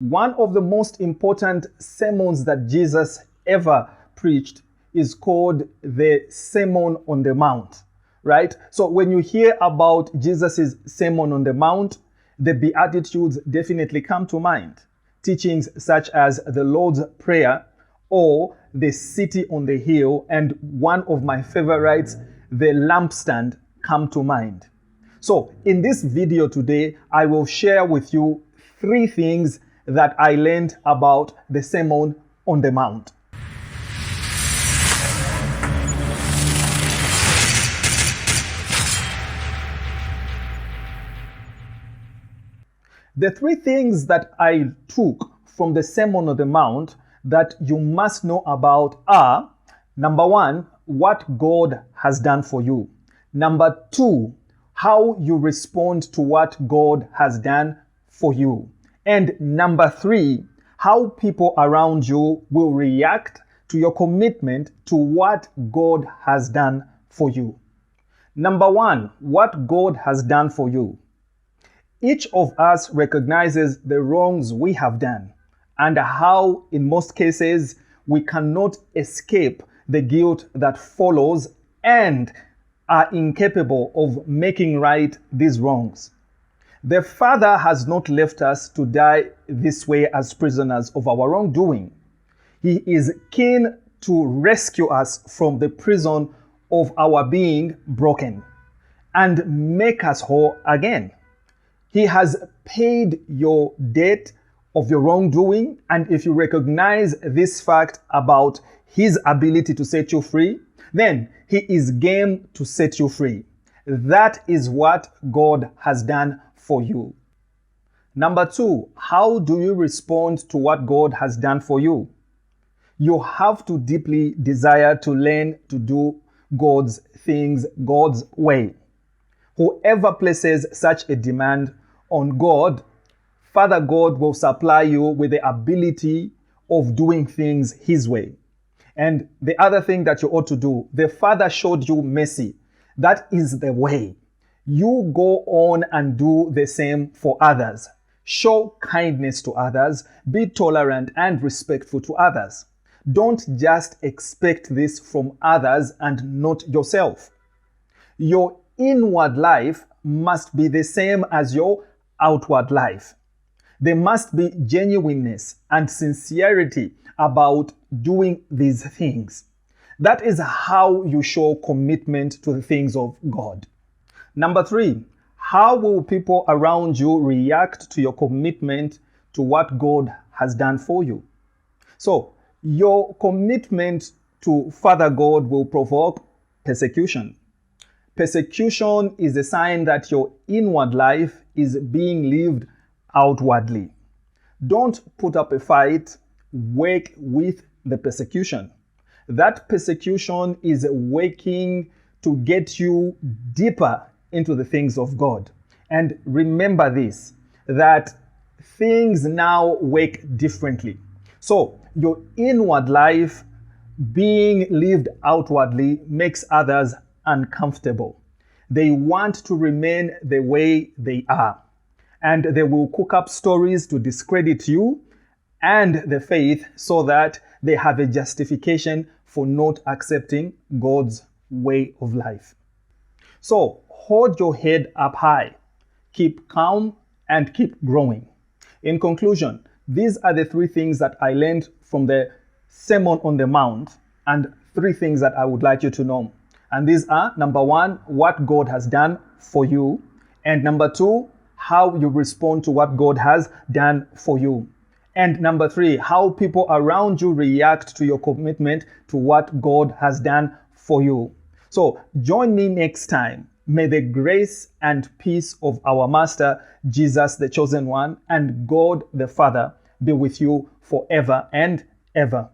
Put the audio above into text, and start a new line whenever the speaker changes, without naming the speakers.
One of the most important sermons that Jesus ever preached is called the Sermon on the Mount, right? So when you hear about Jesus' Sermon on the Mount, the Beatitudes definitely come to mind. Teachings such as the Lord's Prayer or the City on the Hill, and one of my favorites, the lampstand, come to mind. So in this video today, I will share with you 3 things that I learned about the Sermon on the Mount. The 3 things that I took from the Sermon on the Mount that you must know about are: number 1, what God has done for you. Number 2, how you respond to what God has done for you. And number 3, how people around you will react to your commitment to what God has done for you. Number 1, what God has done for you. Each of us recognizes the wrongs we have done and how, in most cases, we cannot escape the guilt that follows and are incapable of making right these wrongs. The Father has not left us to die this way as prisoners of our wrongdoing. He is keen to rescue us from the prison of our being broken and make us whole again. He has paid your debt of your wrongdoing, and if you recognize this fact about His ability to set you free, then He is game to set you free. That is what God has done for you. Number 2, how do you respond to what God has done for you? You have to deeply desire to learn to do God's things God's way. Whoever places such a demand on God, Father God will supply you with the ability of doing things His way. And the other thing that you ought to do, the Father showed you mercy. That is the way. You go on and do the same for others. Show kindness to others. Be tolerant and respectful to others. Don't just expect this from others and not yourself. Your inward life must be the same as your outward life. There must be genuineness and sincerity about doing these things. That is how you show commitment to the things of God. Number 3, how will people around you react to your commitment to what God has done for you? So, your commitment to Father God will provoke persecution. Persecution is a sign that your inward life is being lived outwardly. Don't put up a fight, work with the persecution. That persecution is working to get you deeper into the things of God. And remember this, that things now work differently. So your inward life being lived outwardly makes others uncomfortable. They want to remain the way they are, and they will cook up stories to discredit you and the faith so that they have a justification for not accepting God's way of life. So hold your head up high, keep calm, and keep growing. In conclusion, these are the 3 things that I learned from the Sermon on the Mount, and 3 things that I would like you to know. And these are: number 1, what God has done for you, and number 2, how you respond to what God has done for you, and number 3, how people around you react to your commitment to what God has done for you. So join me next time. May the grace and peace of our Master, Jesus the Chosen One, and God the Father be with you forever and ever.